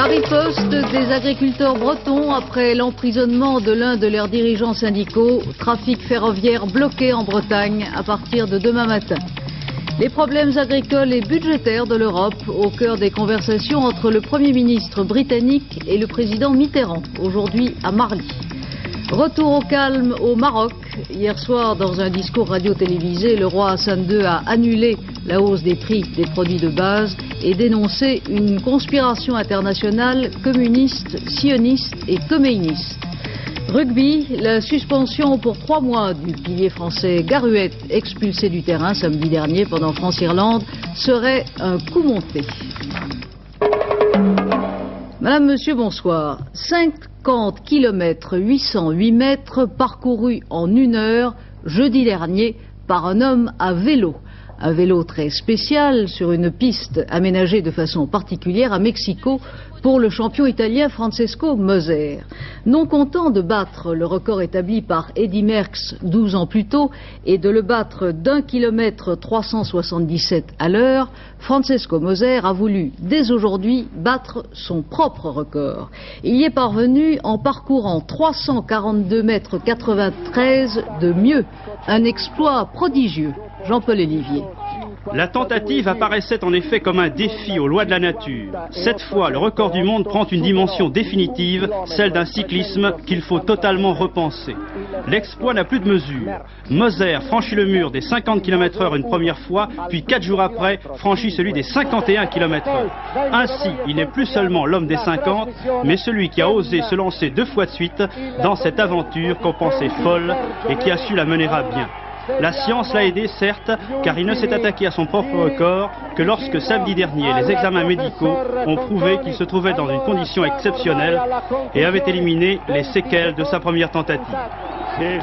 La riposte des agriculteurs bretons après l'emprisonnement de l'un de leurs dirigeants syndicaux. Trafic ferroviaire bloqué en Bretagne à partir de demain matin. Les problèmes agricoles et budgétaires de l'Europe au cœur des conversations entre le Premier ministre britannique et le président Mitterrand, aujourd'hui à Marly. Retour au calme au Maroc. Hier soir, dans un discours radio-télévisé, le roi Hassan II a annulé la hausse des prix des produits de base et dénoncé une conspiration internationale communiste, sioniste et khomeiniste. Rugby, la suspension pour 3 mois du pilier français Garuette, expulsé du terrain samedi dernier pendant France-Irlande, serait un coup monté. Madame, Monsieur, bonsoir. 50 km 808 mètres parcourus en 1 heure, jeudi dernier, par un homme à vélo. Un vélo très spécial sur une piste aménagée de façon particulière à Mexico pour le champion italien Francesco Moser. Non content de battre le record établi par Eddy Merckx 12 ans plus tôt et de le battre d'1 km 377 à l'heure, Francesco Moser a voulu dès aujourd'hui battre son propre record. Il y est parvenu en parcourant 342 mètres 93 de mieux. Un exploit prodigieux. Jean-Paul Olivier. La tentative apparaissait en effet comme un défi aux lois de la nature. Cette fois, le record du monde prend une dimension définitive, celle d'un cyclisme qu'il faut totalement repenser. L'exploit n'a plus de mesure. Moser franchit le mur des 50 km/h une première fois, puis 4 jours après, franchit celui des 51 km/h. Ainsi, il n'est plus seulement l'homme des 50, mais celui qui a osé se lancer 2 fois de suite dans cette aventure qu'on pensait folle et qui a su la mener à bien. La science l'a aidé, certes, car il ne s'est attaqué à son propre record que lorsque samedi dernier, les examens médicaux ont prouvé qu'il se trouvait dans une condition exceptionnelle et avait éliminé les séquelles de sa première tentative.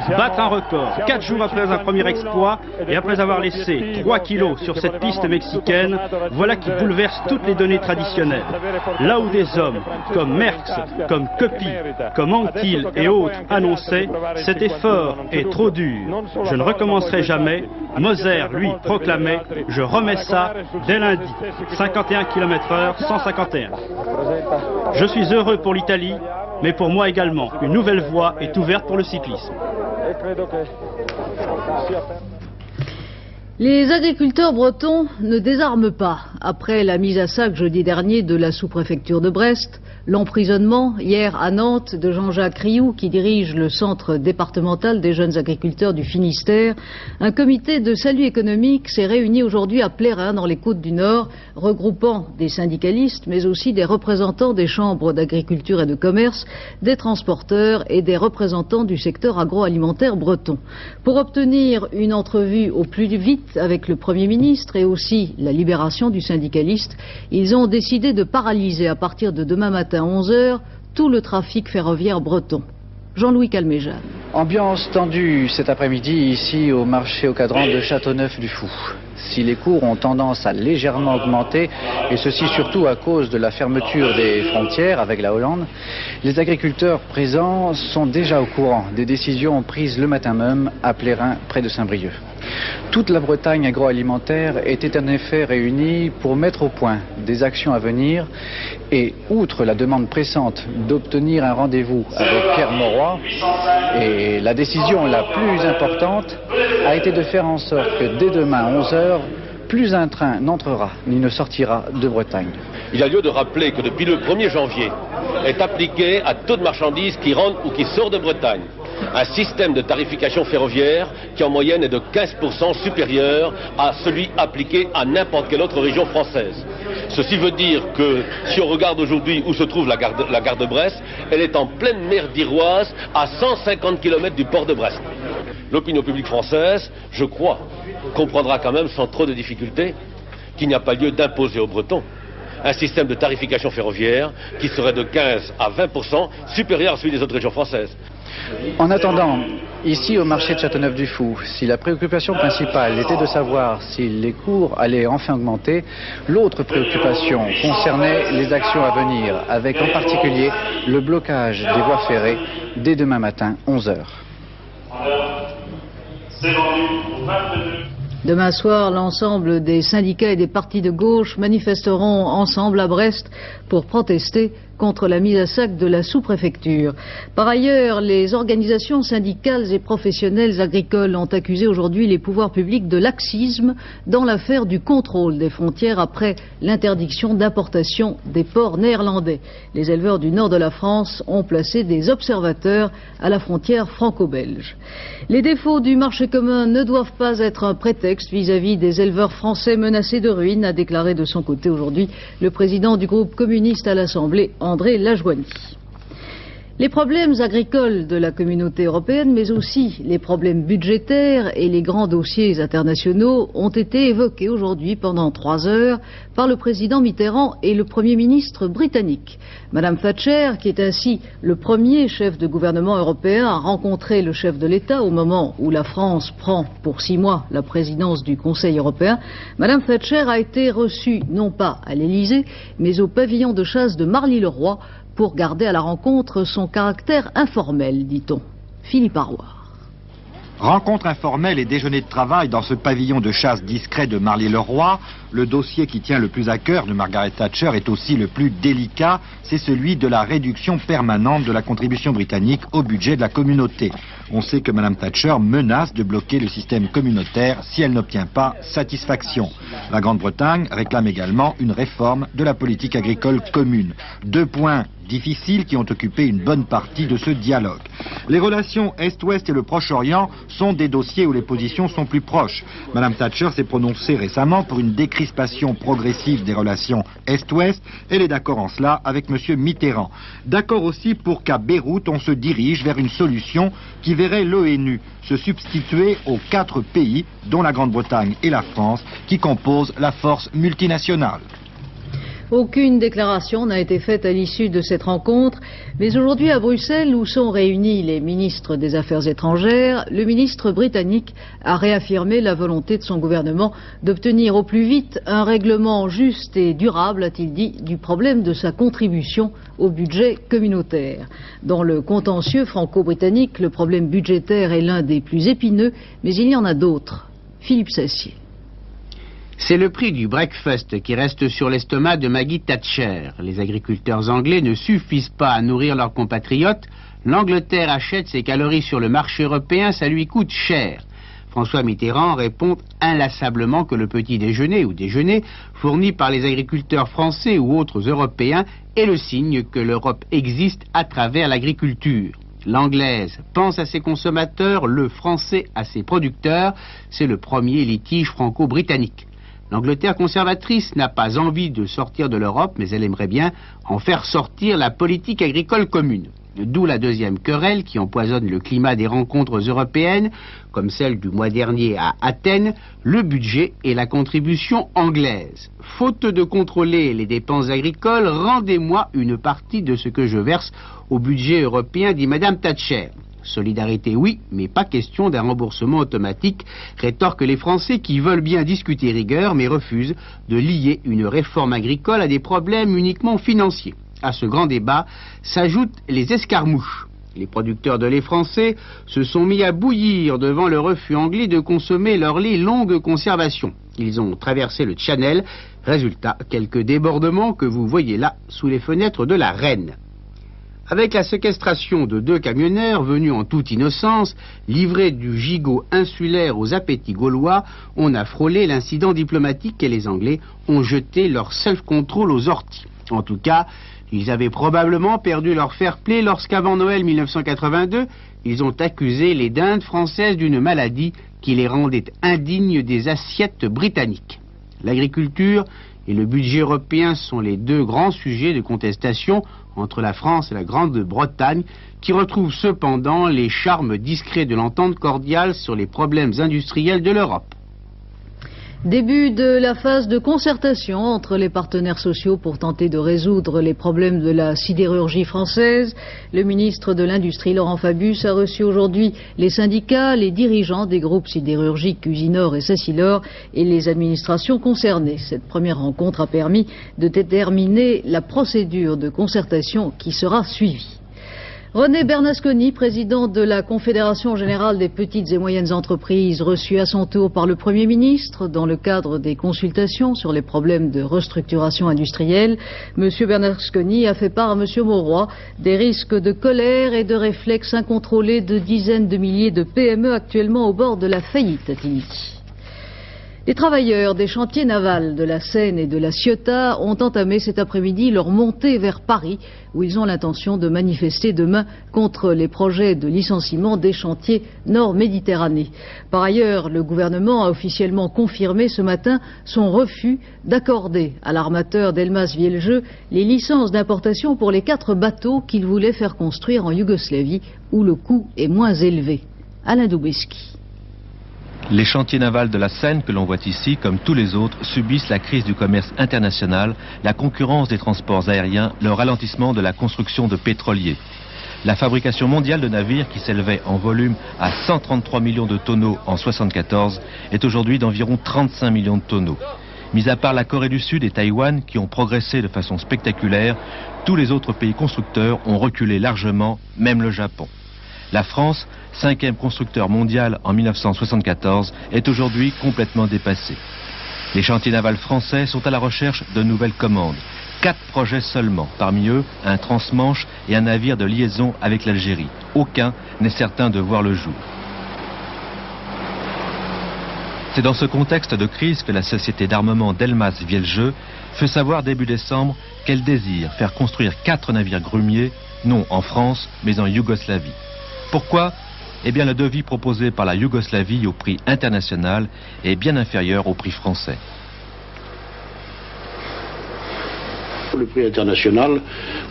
Battre un record 4 jours après un premier exploit et après avoir laissé 3 kilos sur cette piste mexicaine, voilà qui bouleverse toutes les données traditionnelles. Là où des hommes comme Merckx, comme Coppi, comme Anquetil et autres annonçaient « cet effort est trop dur, je ne recommencerai jamais », Moser, lui, proclamait « je remets ça dès lundi, 51 km/h, 151 ». Je suis heureux pour l'Italie, mais pour moi également, une nouvelle voie est ouverte pour le cyclisme. Les agriculteurs bretons ne désarment pas. Après la mise à sac jeudi dernier de la sous-préfecture de Brest, l'emprisonnement hier à Nantes de Jean-Jacques Rioux, qui dirige le centre départemental des jeunes agriculteurs du Finistère, un comité de salut économique s'est réuni aujourd'hui à Plérin, dans les Côtes du Nord, regroupant des syndicalistes, mais aussi des représentants des chambres d'agriculture et de commerce, des transporteurs et des représentants du secteur agroalimentaire breton. Pour obtenir une entrevue au plus vite avec le Premier ministre et aussi la libération du syndicaliste, ils ont décidé de paralyser à partir de demain matin 11h tout le trafic ferroviaire breton. Jean-Louis Calmejane. Ambiance tendue cet après-midi ici au marché au cadran de Châteauneuf-du-Fou. Si les cours ont tendance à légèrement augmenter, et ceci surtout à cause de la fermeture des frontières avec la Hollande, les agriculteurs présents sont déjà au courant des décisions prises le matin même à Plérin, près de Saint-Brieuc. Toute la Bretagne agroalimentaire était en effet réunie pour mettre au point des actions à venir et, outre la demande pressante d'obtenir un rendez-vous avec Pierre Mauroy, et la décision la plus importante a été de faire en sorte que dès demain 11h, plus un train n'entrera ni ne sortira de Bretagne. Il y a lieu de rappeler que depuis le 1er janvier est appliqué à toute marchandise qui rentre ou qui sort de Bretagne un système de tarification ferroviaire qui en moyenne est de 15% supérieur à celui appliqué à n'importe quelle autre région française. Ceci veut dire que si on regarde aujourd'hui où se trouve la gare de Brest, elle est en pleine mer d'Iroise à 150 km du port de Brest. L'opinion publique française, je crois, comprendra quand même sans trop de difficultés qu'il n'y a pas lieu d'imposer aux Bretons un système de tarification ferroviaire qui serait de 15 à 20% supérieur à celui des autres régions françaises. En attendant, ici au marché de Châteauneuf-du-Fou, si la préoccupation principale était de savoir si les cours allaient enfin augmenter, l'autre préoccupation concernait les actions à venir, avec en particulier le blocage des voies ferrées dès demain matin, 11h. Demain soir, l'ensemble des syndicats et des partis de gauche manifesteront ensemble à Brest pour protester contre la mise à sac de la sous-préfecture. Par ailleurs, les organisations syndicales et professionnelles agricoles ont accusé aujourd'hui les pouvoirs publics de laxisme dans l'affaire du contrôle des frontières après l'interdiction d'importation des porcs néerlandais. Les éleveurs du nord de la France ont placé des observateurs à la frontière franco-belge. Les défauts du marché commun ne doivent pas être un prétexte vis-à-vis des éleveurs français menacés de ruine, a déclaré de son côté aujourd'hui le président du groupe communiste à l'Assemblée, André Lajoigny. Les problèmes agricoles de la communauté européenne, mais aussi les problèmes budgétaires et les grands dossiers internationaux ont été évoqués aujourd'hui pendant 3 heures par le président Mitterrand et le Premier ministre britannique. Madame Thatcher, qui est ainsi le premier chef de gouvernement européen à rencontrer le chef de l'État au moment où la France prend pour 6 mois la présidence du Conseil européen, Madame Thatcher a été reçue non pas à l'Élysée, mais au pavillon de chasse de Marly-le-Roi, pour garder à la rencontre son caractère informel, dit-on. Philippe Arroir. Rencontre informelle et déjeuner de travail dans ce pavillon de chasse discret de Marly-le-Roi. Le dossier qui tient le plus à cœur de Margaret Thatcher est aussi le plus délicat, c'est celui de la réduction permanente de la contribution britannique au budget de la communauté. On sait que Mme Thatcher menace de bloquer le système communautaire si elle n'obtient pas satisfaction. La Grande-Bretagne réclame également une réforme de la politique agricole commune. 2 points difficiles qui ont occupé une bonne partie de ce dialogue. Les relations Est-Ouest et le Proche-Orient sont des dossiers où les positions sont plus proches. Mme Thatcher s'est prononcée récemment pour une décrispation progressive des relations Est-Ouest. Elle est d'accord en cela avec M. Mitterrand. D'accord aussi pour qu'à Beyrouth, on se dirige vers une solution qui verrait l'ONU se substituer aux 4 pays, dont la Grande-Bretagne et la France, qui composent la force multinationale. Aucune déclaration n'a été faite à l'issue de cette rencontre, mais aujourd'hui à Bruxelles, où sont réunis les ministres des Affaires étrangères, le ministre britannique a réaffirmé la volonté de son gouvernement d'obtenir au plus vite un règlement juste et durable, a-t-il dit, du problème de sa contribution au budget communautaire. Dans le contentieux franco-britannique, le problème budgétaire est l'un des plus épineux, mais il y en a d'autres. Philippe Sassier. C'est le prix du breakfast qui reste sur l'estomac de Maggie Thatcher. Les agriculteurs anglais ne suffisent pas à nourrir leurs compatriotes. L'Angleterre achète ses calories sur le marché européen, ça lui coûte cher. François Mitterrand répond inlassablement que le petit déjeuner ou déjeuner fourni par les agriculteurs français ou autres Européens est le signe que l'Europe existe à travers l'agriculture. L'anglaise pense à ses consommateurs, le français à ses producteurs. C'est le premier litige franco-britannique. L'Angleterre conservatrice n'a pas envie de sortir de l'Europe, mais elle aimerait bien en faire sortir la politique agricole commune. D'où la deuxième querelle qui empoisonne le climat des rencontres européennes, comme celle du mois dernier à Athènes, le budget et la contribution anglaise. Faute de contrôler les dépenses agricoles, rendez-moi une partie de ce que je verse au budget européen, dit Madame Thatcher. Solidarité oui, mais pas question d'un remboursement automatique, rétorquent les Français qui veulent bien discuter rigueur, mais refusent de lier une réforme agricole à des problèmes uniquement financiers. À ce grand débat s'ajoutent les escarmouches. Les producteurs de lait français se sont mis à bouillir devant le refus anglais de consommer leur lait longue conservation. Ils ont traversé le Channel. Résultat, quelques débordements que vous voyez là sous les fenêtres de la Reine. Avec la séquestration de 2 camionneurs venus en toute innocence, livrés du gigot insulaire aux appétits gaulois, on a frôlé l'incident diplomatique et les Anglais ont jeté leur self-control aux orties. En tout cas, ils avaient probablement perdu leur fair-play lorsqu'avant Noël 1982, ils ont accusé les dindes françaises d'une maladie qui les rendait indignes des assiettes britanniques. L'agriculture et le budget européen sont les 2 grands sujets de contestation entre la France et la Grande-Bretagne, qui retrouvent cependant les charmes discrets de l'entente cordiale sur les problèmes industriels de l'Europe. Début de la phase de concertation entre les partenaires sociaux pour tenter de résoudre les problèmes de la sidérurgie française. Le ministre de l'Industrie, Laurent Fabius, a reçu aujourd'hui les syndicats, les dirigeants des groupes sidérurgiques Usinor et Sassilor et les administrations concernées. Cette première rencontre a permis de déterminer la procédure de concertation qui sera suivie. René Bernasconi, président de la Confédération générale des petites et moyennes entreprises, reçu à son tour par le Premier ministre dans le cadre des consultations sur les problèmes de restructuration industrielle. M. Bernasconi a fait part à M. Mauroy des risques de colère et de réflexes incontrôlés de dizaines de milliers de PME actuellement au bord de la faillite, a-t-il dit. Les travailleurs des chantiers navals de la Seine et de la Ciotat ont entamé cet après-midi leur montée vers Paris, où ils ont l'intention de manifester demain contre les projets de licenciement des chantiers Nord-Méditerranée. Par ailleurs, le gouvernement a officiellement confirmé ce matin son refus d'accorder à l'armateur Delmas Vieljeux les licences d'importation pour les 4 bateaux qu'il voulait faire construire en Yougoslavie, où le coût est moins élevé. Alain Doubeski. Les chantiers navals de la Seine que l'on voit ici, comme tous les autres, subissent la crise du commerce international, la concurrence des transports aériens, le ralentissement de la construction de pétroliers. La fabrication mondiale de navires, qui s'élevait en volume à 133 millions de tonneaux en 1974, est aujourd'hui d'environ 35 millions de tonneaux. Mis à part la Corée du Sud et Taïwan, qui ont progressé de façon spectaculaire, tous les autres pays constructeurs ont reculé largement, même le Japon. La France, 5e constructeur mondial en 1974, est aujourd'hui complètement dépassée. Les chantiers navals français sont à la recherche de nouvelles commandes. 4 projets seulement, parmi eux un transmanche et un navire de liaison avec l'Algérie. Aucun n'est certain de voir le jour. C'est dans ce contexte de crise que la société d'armement Delmas Vieljeux fait savoir début décembre qu'elle désire faire construire 4 navires grumiers, non en France, mais en Yougoslavie. Pourquoi ? Eh bien, le devis proposé par la Yougoslavie au prix international est bien inférieur au prix français. Le prix international,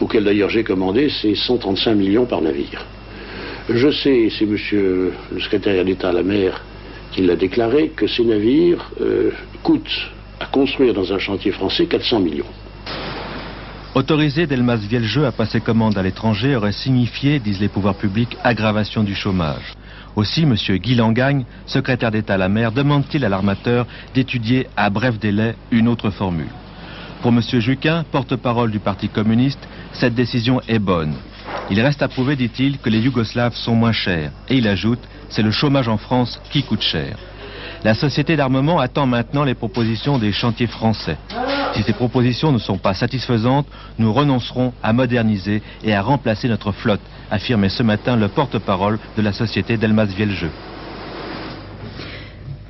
auquel d'ailleurs j'ai commandé, c'est 135 millions par navire. Je sais, c'est monsieur le secrétaire d'État à la mer qui l'a déclaré, que ces navires coûtent à construire dans un chantier français 400 millions. Autoriser Delmas Vieljeux à passer commande à l'étranger aurait signifié, disent les pouvoirs publics, aggravation du chômage. Aussi, M. Guy Langagne, secrétaire d'État à la mer, demande-t-il à l'armateur d'étudier à bref délai une autre formule. Pour M. Juquin, porte-parole du Parti communiste, cette décision est bonne. Il reste à prouver, dit-il, que les Yougoslaves sont moins chers. Et il ajoute, c'est le chômage en France qui coûte cher. La société d'armement attend maintenant les propositions des chantiers français. Si ces propositions ne sont pas satisfaisantes, nous renoncerons à moderniser et à remplacer notre flotte, affirmait ce matin le porte-parole de la société Delmas Vieljeux.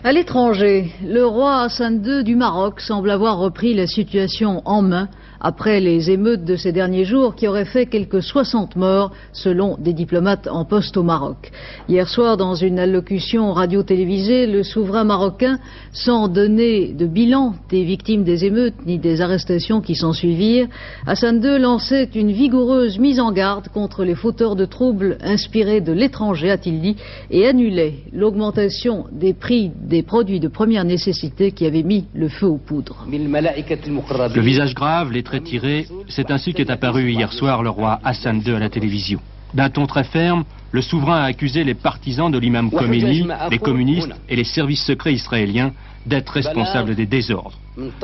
À l'étranger, le roi Hassan II du Maroc semble avoir repris la situation en main après les émeutes de ces derniers jours qui auraient fait quelques 60 morts selon des diplomates en poste au Maroc. Hier soir, dans une allocution radio-télévisée, le souverain marocain, sans donner de bilan des victimes des émeutes ni des arrestations qui s'en suivirent, Hassan II lançait une vigoureuse mise en garde contre les fauteurs de troubles inspirés de l'étranger, a-t-il dit, et annulait l'augmentation des prix des produits de première nécessité qui avaient mis le feu aux poudres. Le visage grave, les traits tirés, c'est ainsi qu'est apparu hier soir le roi Hassan II à la télévision. D'un ton très ferme, le souverain a accusé les partisans de l'imam Khomeini, les communistes et les services secrets israéliens d'être responsables des désordres.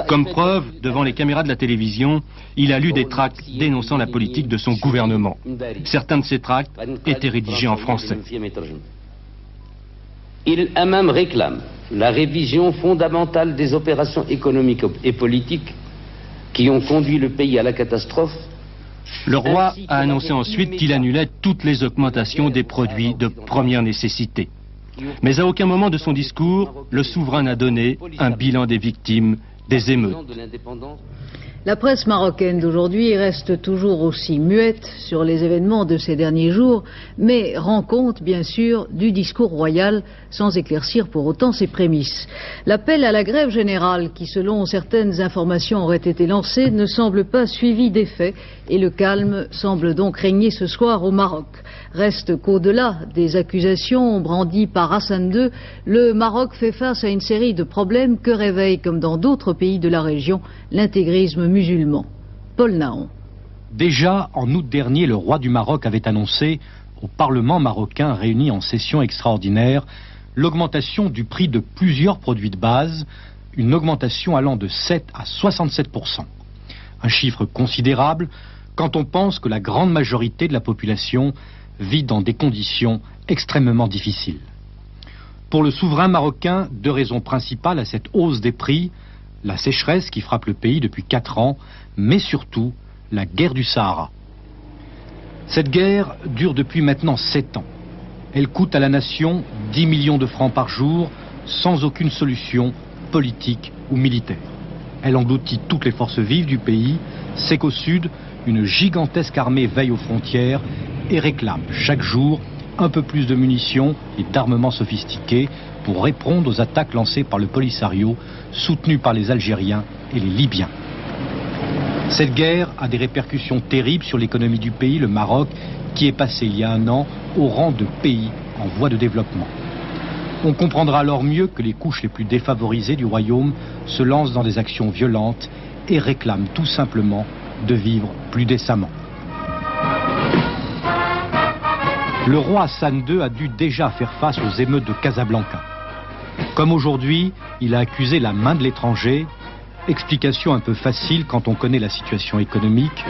Comme preuve, devant les caméras de la télévision, il a lu des tracts dénonçant la politique de son gouvernement. Certains de ces tracts étaient rédigés en français. Il-Amam réclame la révision fondamentale des opérations économiques et politiques qui ont conduit le pays à la catastrophe. Le roi a annoncé ensuite qu'il annulait toutes les augmentations des produits de première nécessité. Mais à aucun moment de son discours, le souverain n'a donné un bilan des victimes des émeutes. La presse marocaine d'aujourd'hui reste toujours aussi muette sur les événements de ces derniers jours, mais rend compte bien sûr du discours royal sans éclaircir pour autant ses prémices. L'appel à la grève générale qui, selon certaines informations, aurait été lancé ne semble pas suivi d'effet et le calme semble donc régner ce soir au Maroc. Reste qu'au-delà des accusations brandies par Hassan II, le Maroc fait face à une série de problèmes que réveille, comme dans d'autres pays de la région, l'intégrisme musulman. Paul Naon. Déjà, en août dernier, le roi du Maroc avait annoncé au Parlement marocain réuni en session extraordinaire l'augmentation du prix de plusieurs produits de base, une augmentation allant de 7 à 67%. Un chiffre considérable quand on pense que la grande majorité de la population vit dans des conditions extrêmement difficiles. Pour le souverain marocain, deux raisons principales à cette hausse des prix: la sécheresse qui frappe le pays depuis 4 ans, mais surtout la guerre du Sahara. Cette guerre dure depuis maintenant 7 ans. Elle coûte à la nation 10 millions de francs par jour, sans aucune solution politique ou militaire. Elle engloutit toutes les forces vives du pays. C'est qu'au sud, une gigantesque armée veille aux frontières et réclame chaque jour un peu plus de munitions et d'armements sophistiqués pour répondre aux attaques lancées par le Polisario, soutenu par les Algériens et les Libyens. Cette guerre a des répercussions terribles sur l'économie du pays, le Maroc, qui est passé il y a 1 an au rang de pays en voie de développement. On comprendra alors mieux que les couches les plus défavorisées du royaume se lancent dans des actions violentes et réclament tout simplement de vivre plus décemment. Le roi Hassan II a dû déjà faire face aux émeutes de Casablanca. Comme aujourd'hui, il a accusé la main de l'étranger. Explication un peu facile quand on connaît la situation économique,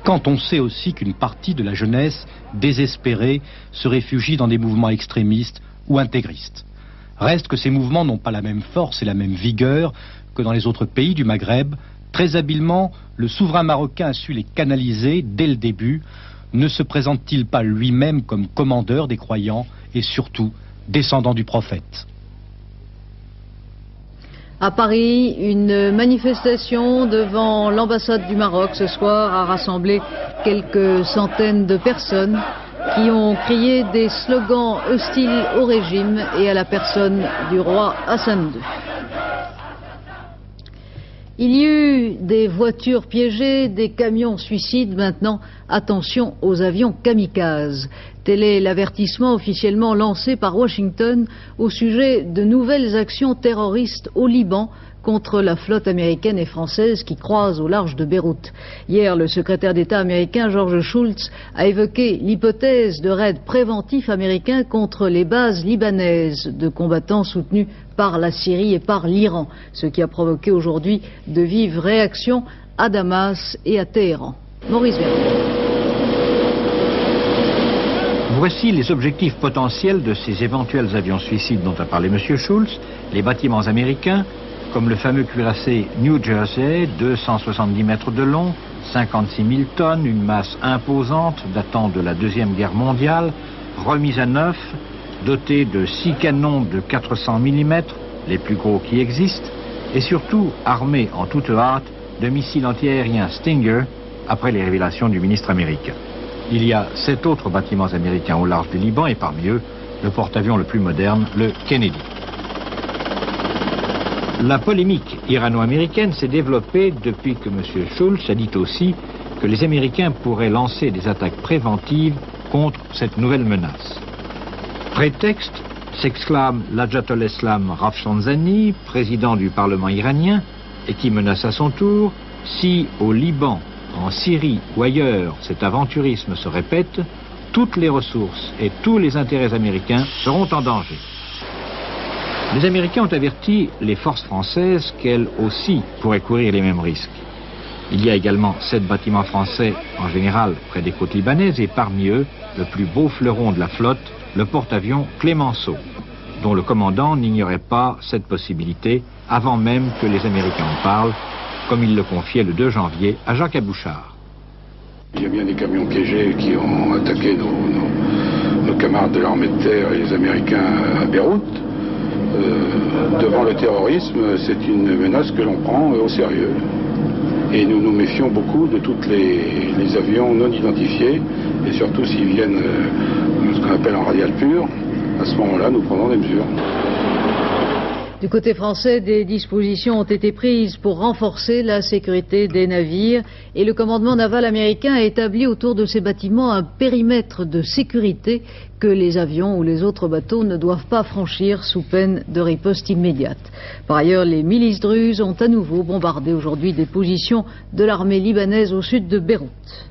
quand on sait aussi qu'une partie de la jeunesse, désespérée, se réfugie dans des mouvements extrémistes ou intégristes. Reste que ces mouvements n'ont pas la même force et la même vigueur que dans les autres pays du Maghreb. Très habilement, le souverain marocain a su les canaliser dès le début. Ne se présente-t-il pas lui-même comme commandeur des croyants et surtout descendant du prophète? À Paris, une manifestation devant l'ambassade du Maroc ce soir a rassemblé quelques centaines de personnes qui ont crié des slogans hostiles au régime et à la personne du roi Hassan II. Il y eut des voitures piégées, des camions suicides. Maintenant, attention aux avions kamikazes. Tel est l'avertissement officiellement lancé par Washington au sujet de nouvelles actions terroristes au Liban contre la flotte américaine et française qui croise au large de Beyrouth. Hier, le secrétaire d'État américain George Shultz a évoqué l'hypothèse de raids préventifs américains contre les bases libanaises de combattants soutenus par la Syrie et par l'Iran, ce qui a provoqué aujourd'hui de vives réactions à Damas et à Téhéran. Maurice Vernet. Voici les objectifs potentiels de ces éventuels avions suicides dont a parlé M. Schultz. Les bâtiments américains, comme le fameux cuirassé New Jersey, 270 mètres de long, 56 000 tonnes, une masse imposante datant de la Deuxième Guerre mondiale, remise à neuf, doté de 6 canons de 400 mm, les plus gros qui existent, et surtout armé en toute hâte de missiles antiaériens Stinger, après les révélations du ministre américain. Il y a 7 autres bâtiments américains au large du Liban, et parmi eux, le porte-avions le plus moderne, le Kennedy. La polémique irano-américaine s'est développée depuis que M. Schultz a dit aussi que les Américains pourraient lancer des attaques préventives contre cette nouvelle menace. Prétexte, s'exclame l'Ajat al-Islam Rafsanjani, président du Parlement iranien, et qui menace à son tour, si au Liban, en Syrie ou ailleurs, cet aventurisme se répète, toutes les ressources et tous les intérêts américains seront en danger. Les Américains ont averti les forces françaises qu'elles aussi pourraient courir les mêmes risques. Il y a également 7 bâtiments français, en général près des côtes libanaises, et parmi eux, le plus beau fleuron de la flotte, le porte-avions Clemenceau, dont le commandant n'ignorait pas cette possibilité avant même que les Américains en parlent, comme il le confiait le 2 janvier à Jacques Abouchard. Il y a bien des camions piégés qui ont attaqué nos camarades de l'armée de terre et les Américains à Beyrouth. Devant le terrorisme, c'est une menace que l'on prend au sérieux. Et nous nous méfions beaucoup de tous les avions non identifiés, et surtout s'ils viennent ce qu'on appelle en radial pur. À ce moment-là, nous prenons des mesures. Du côté français, des dispositions ont été prises pour renforcer la sécurité des navires et le commandement naval américain a établi autour de ces bâtiments un périmètre de sécurité que les avions ou les autres bateaux ne doivent pas franchir sous peine de riposte immédiate. Par ailleurs, les milices druzes ont à nouveau bombardé aujourd'hui des positions de l'armée libanaise au sud de Beyrouth.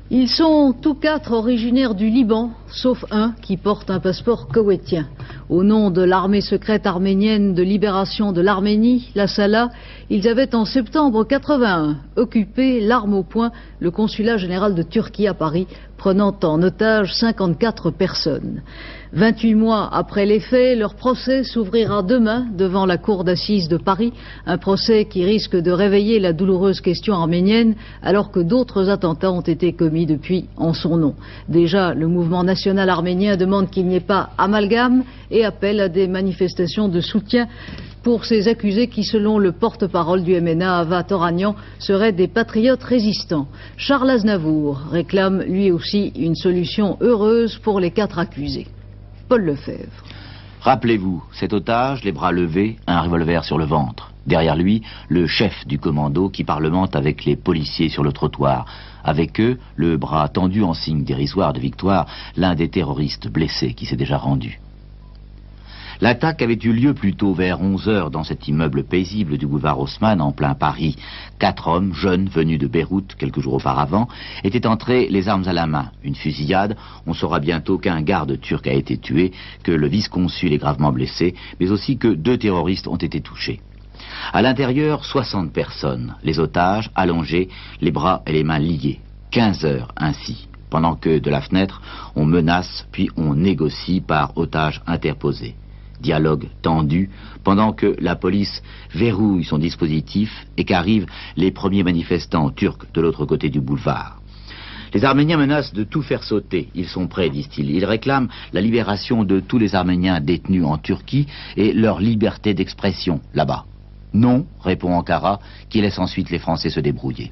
Ils sont tous quatre originaires du Liban, sauf un qui porte un passeport koweïtien. Au nom de l'armée secrète arménienne de libération de l'Arménie, la Sala, ils avaient en septembre 81 occupé l'arme au poing le consulat général de Turquie à Paris, prenant en otage 54 personnes. 28 mois après les faits, leur procès s'ouvrira demain devant la cour d'assises de Paris, un procès qui risque de réveiller la douloureuse question arménienne alors que d'autres attentats ont été commis depuis en son nom. Déjà, le mouvement national arménien demande qu'il n'y ait pas amalgame et appelle à des manifestations de soutien pour ces accusés qui, selon le porte-parole du MNA, Ava Toranian, seraient des patriotes résistants. Charles Aznavour réclame lui aussi une solution heureuse pour les 4 accusés. Paul Lefebvre. Rappelez-vous, cet otage, les bras levés, un revolver sur le ventre. Derrière lui, le chef du commando qui parlemente avec les policiers sur le trottoir. Avec eux, le bras tendu en signe dérisoire de victoire, l'un des terroristes blessés qui s'est déjà rendu. L'attaque avait eu lieu plus tôt vers 11 h dans cet immeuble paisible du boulevard Haussmann en plein Paris. 4 hommes, jeunes, venus de Beyrouth quelques jours auparavant, étaient entrés les armes à la main. Une fusillade, on saura bientôt qu'un garde turc a été tué, que le vice-consul est gravement blessé, mais aussi que 2 terroristes ont été touchés. À l'intérieur, 60 personnes, les otages allongés, les bras et les mains liés. 15 heures ainsi, pendant que de la fenêtre, on menace puis on négocie par otages interposés. Dialogue tendu, pendant que la police verrouille son dispositif et qu'arrivent les premiers manifestants turcs de l'autre côté du boulevard. Les Arméniens menacent de tout faire sauter. Ils sont prêts, disent-ils. Ils réclament la libération de tous les Arméniens détenus en Turquie et leur liberté d'expression là-bas. Non, répond Ankara, qui laisse ensuite les Français se débrouiller.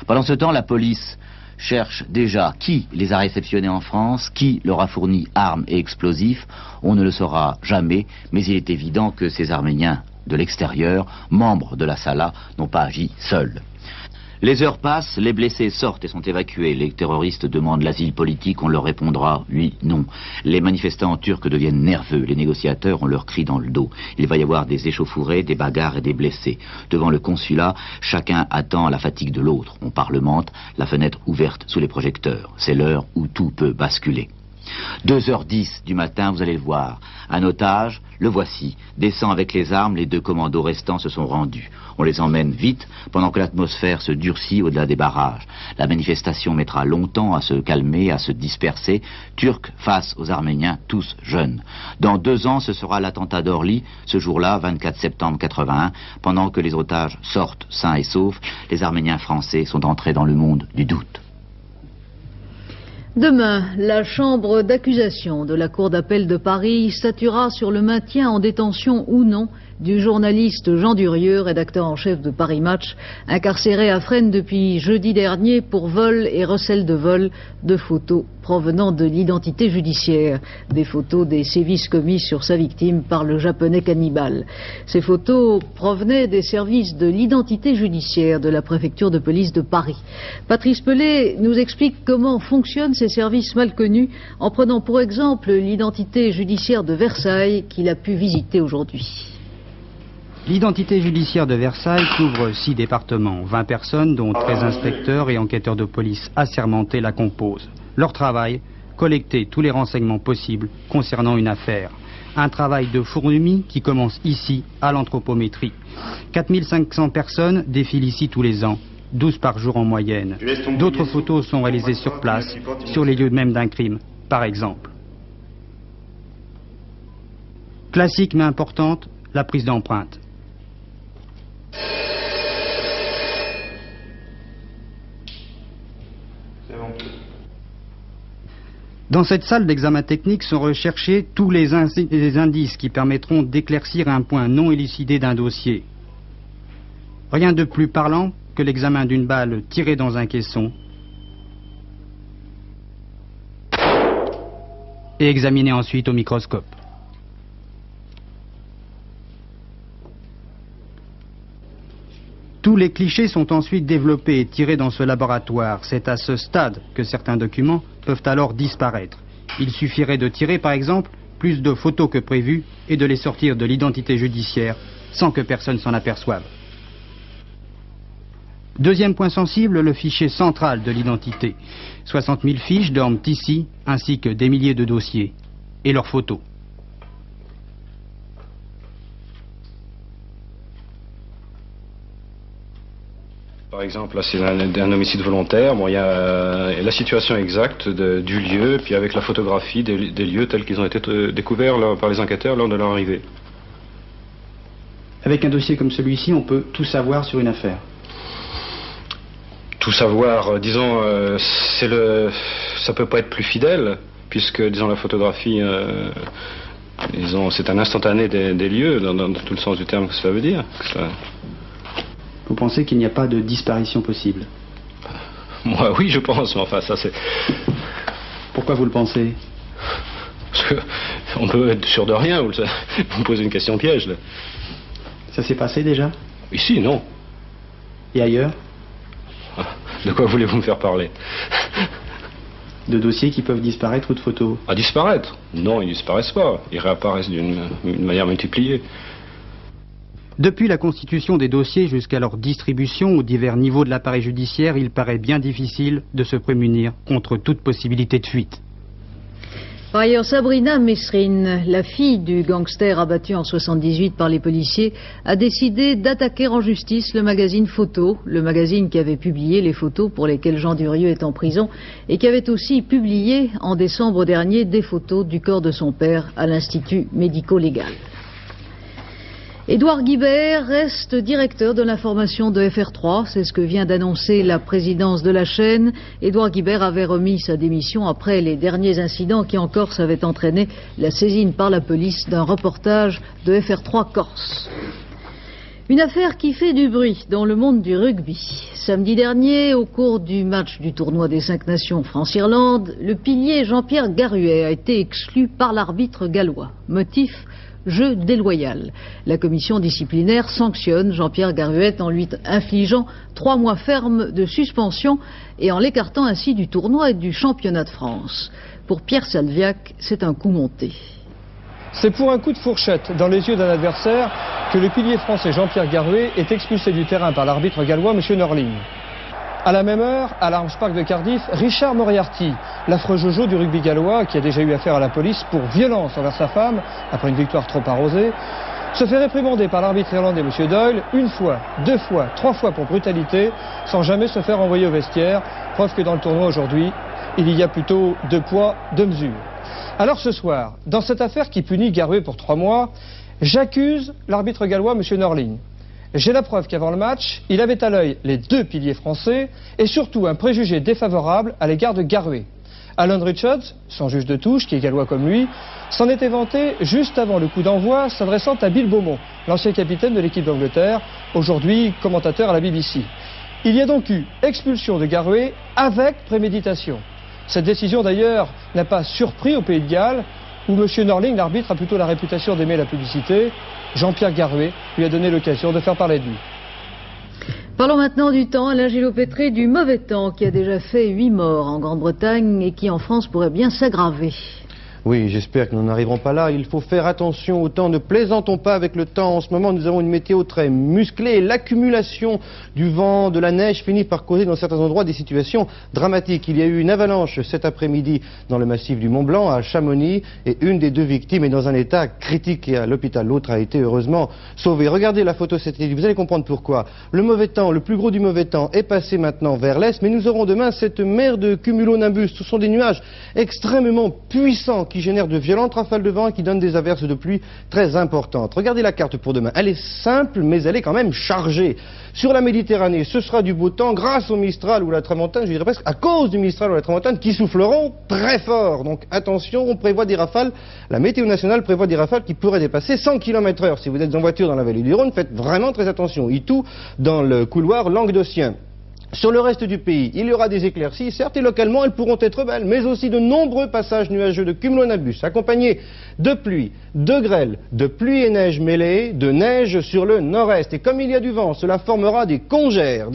Pendant ce temps, la police cherche déjà qui les a réceptionnés en France, qui leur a fourni armes et explosifs. On ne le saura jamais, mais il est évident que ces Arméniens de l'extérieur, membres de la Sala, n'ont pas agi seuls. Les heures passent, les blessés sortent et sont évacués. Les terroristes demandent l'asile politique, on leur répondra, oui, non. Les manifestants turcs deviennent nerveux, les négociateurs, on leur crie dans le dos. Il va y avoir des échauffourées, des bagarres et des blessés. Devant le consulat, chacun attend la fatigue de l'autre. On parlemente, la fenêtre ouverte sous les projecteurs. C'est l'heure où tout peut basculer. 2h10 du matin, vous allez le voir. Un otage, le voici, descend avec les armes, les 2 commandos restants se sont rendus. On les emmène vite, pendant que l'atmosphère se durcit au-delà des barrages. La manifestation mettra longtemps à se calmer, à se disperser. Turcs face aux Arméniens, tous jeunes. Dans 2 ans, ce sera l'attentat d'Orly, ce jour-là, 24 septembre 81, pendant que les otages sortent sains et saufs, les Arméniens français sont entrés dans le monde du doute. Demain, la chambre d'accusation de la Cour d'appel de Paris statuera sur le maintien en détention ou non du journaliste Jean Durieux, rédacteur en chef de Paris Match, incarcéré à Fresnes depuis jeudi dernier pour vol et recel de vol de photos provenant de l'identité judiciaire, des photos des sévices commis sur sa victime par le japonais cannibale. Ces photos provenaient des services de l'identité judiciaire de la préfecture de police de Paris. Patrice Pellet nous explique comment fonctionnent ces services mal connus en prenant pour exemple l'identité judiciaire de Versailles qu'il a pu visiter aujourd'hui. L'identité judiciaire de Versailles couvre 6 départements. 20 personnes, dont 13 inspecteurs et enquêteurs de police assermentés, la composent. Leur travail, collecter tous les renseignements possibles concernant une affaire. Un travail de fourmi qui commence ici, à l'anthropométrie. 4500 personnes défilent ici tous les ans, 12 par jour en moyenne. D'autres photos sont réalisées sur place, sur les lieux même d'un crime, par exemple. Classique mais importante, la prise d'empreinte. Dans cette salle d'examen technique sont recherchés tous les indices qui permettront d'éclaircir un point non élucidé d'un dossier. Rien de plus parlant que l'examen d'une balle tirée dans un caisson et examinée ensuite au microscope. Tous les clichés sont ensuite développés et tirés dans ce laboratoire. C'est à ce stade que certains documents peuvent alors disparaître. Il suffirait de tirer, par exemple, plus de photos que prévu et de les sortir de l'identité judiciaire sans que personne s'en aperçoive. Deuxième point sensible, le fichier central de l'identité. 60 000 fiches dorment ici, ainsi que des milliers de dossiers. Et leurs photos. Par exemple, là c'est un homicide volontaire. Bon, il y a la situation exacte du lieu, puis avec la photographie des lieux tels qu'ils ont été découverts par les enquêteurs lors de leur arrivée. Avec un dossier comme celui-ci, on peut tout savoir sur une affaire. Tout savoir, disons, ça peut pas être plus fidèle, puisque, disons, la photographie, disons, c'est un instantané des lieux, dans tout le sens du terme que cela veut dire. Vous pensez qu'il n'y a pas de disparition possible? Moi, oui, je pense, mais enfin, ça c'est... Pourquoi vous le pensez? Parce qu'on peut être sûr de rien, vous me posez une question piège, là. Ça s'est passé déjà? Ici, non. Et ailleurs? De quoi voulez-vous me faire parler? De dossiers qui peuvent disparaître ou de photos? À disparaître? Non, ils ne disparaissent pas. Ils réapparaissent d'une manière multipliée. Depuis la constitution des dossiers jusqu'à leur distribution aux divers niveaux de l'appareil judiciaire, il paraît bien difficile de se prémunir contre toute possibilité de fuite. Par ailleurs, Sabrina Mesrine, la fille du gangster abattu en 78 par les policiers, a décidé d'attaquer en justice le magazine Photo, le magazine qui avait publié les photos pour lesquelles Jean Durieux est en prison et qui avait aussi publié en décembre dernier des photos du corps de son père à l'Institut médico-légal. Édouard Guibert reste directeur de l'information de FR3, c'est ce que vient d'annoncer la présidence de la chaîne. Édouard Guibert avait remis sa démission après les derniers incidents qui en Corse avaient entraîné la saisine par la police d'un reportage de FR3 Corse. Une affaire qui fait du bruit dans le monde du rugby. Samedi dernier, au cours du match du tournoi des 5 Nations France-Irlande, le pilier Jean-Pierre Garuet a été exclu par l'arbitre gallois. Motif: jeu déloyal. La commission disciplinaire sanctionne Jean-Pierre Garuet en lui infligeant 3 mois fermes de suspension et en l'écartant ainsi du tournoi et du championnat de France. Pour Pierre Salviac, c'est un coup monté. C'est pour un coup de fourchette dans les yeux d'un adversaire que le pilier français Jean-Pierre Garuet est expulsé du terrain par l'arbitre gallois M. Norling. À la même heure, à l'Arms Park de Cardiff, Richard Moriarty, l'affreux Jojo du rugby gallois qui a déjà eu affaire à la police pour violence envers sa femme, après une victoire trop arrosée, se fait réprimander par l'arbitre irlandais M. Doyle 1 fois, 2 fois, 3 fois pour brutalité, sans jamais se faire envoyer au vestiaire, preuve que dans le tournoi aujourd'hui, il y a plutôt 2 poids, 2 mesures. Alors ce soir, dans cette affaire qui punit Garuet pour 3 mois, j'accuse l'arbitre gallois M. Norling. J'ai la preuve qu'avant le match, il avait à l'œil les 2 piliers français et surtout un préjugé défavorable à l'égard de Garuet. Alan Richards, son juge de touche, qui est gallois comme lui, s'en était vanté juste avant le coup d'envoi, s'adressant à Bill Beaumont, l'ancien capitaine de l'équipe d'Angleterre, aujourd'hui commentateur à la BBC. Il y a donc eu expulsion de Garuet avec préméditation. Cette décision d'ailleurs n'a pas surpris au Pays de Galles, où M. Norling, l'arbitre, a plutôt la réputation d'aimer la publicité. Jean-Pierre Garuet lui a donné l'occasion de faire parler de lui. Parlons maintenant du temps. Alain Gillot-Pétré, du mauvais temps qui a déjà fait 8 morts en Grande-Bretagne et qui en France pourrait bien s'aggraver. Oui, j'espère que nous n'arriverons pas là. Il faut faire attention au temps. Ne plaisantons pas avec le temps. En ce moment, nous avons une météo très musclée et l'accumulation du vent, de la neige finit par causer dans certains endroits des situations dramatiques. Il y a eu une avalanche cet après-midi dans le massif du Mont-Blanc, à Chamonix, et une des 2 victimes est dans un état critique et à l'hôpital. L'autre a été heureusement sauvée. Regardez la photo satellite, vous allez comprendre pourquoi. Le mauvais temps, le plus gros du mauvais temps, est passé maintenant vers l'est, mais nous aurons demain cette mer de cumulonimbus. Ce sont des nuages extrêmement puissants qui génèrent de violentes rafales de vent et qui donnent des averses de pluie très importantes. Regardez la carte pour demain. Elle est simple, mais elle est quand même chargée. Sur la Méditerranée, ce sera du beau temps grâce au Mistral ou la Tramontane, je dirais presque à cause du Mistral ou la Tramontane qui souffleront très fort. Donc attention, on prévoit des rafales. La météo nationale prévoit des rafales qui pourraient dépasser 100 km/h. Si vous êtes en voiture dans la vallée du Rhône, faites vraiment très attention. Et tout dans le couloir languedocien. Sur le reste du pays, il y aura des éclaircies, certes, et localement, elles pourront être belles, mais aussi de nombreux passages nuageux de cumulonimbus, accompagnés de pluie, de grêle, de pluie et neige mêlées, de neige sur le nord-est. Et comme il y a du vent, cela formera des congères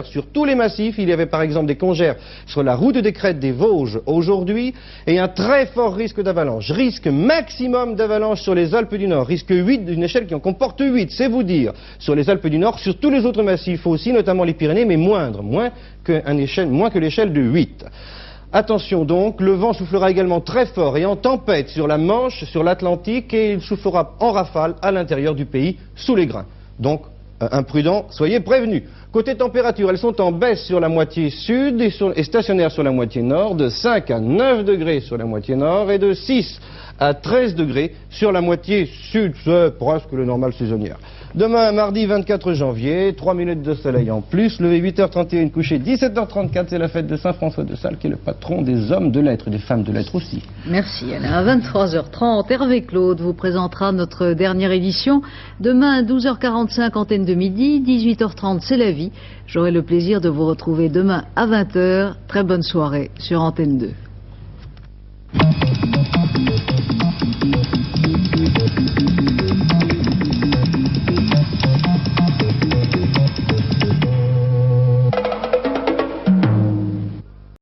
sur tous les massifs. Il y avait par exemple des congères sur la route des crêtes des Vosges aujourd'hui, et un très fort risque d'avalanche. Risque maximum d'avalanche sur les Alpes du Nord, risque 8 d'une échelle qui en comporte 8, c'est vous dire, sur les Alpes du Nord, sur tous les autres massifs aussi, notamment les Pyrénées, mais moins que l'échelle de 8. Attention donc, le vent soufflera également très fort et en tempête sur la Manche, sur l'Atlantique, et il soufflera en rafale à l'intérieur du pays, sous les grains. Donc, imprudents, soyez prévenus. Côté température, elles sont en baisse sur la moitié sud et stationnaires sur la moitié nord, de 5 à 9 degrés sur la moitié nord et de 6 à 13 degrés sur la moitié sud, c'est presque le normal saisonnière. Demain, mardi 24 janvier, 3 minutes de soleil en plus, levé 8h31, couché 17h34, c'est la fête de Saint-François de Sales qui est le patron des hommes de lettres et des femmes de lettres aussi. Merci Alain. À 23h30, Hervé Claude vous présentera notre dernière édition. Demain, 12h45, antenne de midi, 18h30, c'est la vie. J'aurai le plaisir de vous retrouver demain à 20h. Très bonne soirée sur Antenne 2.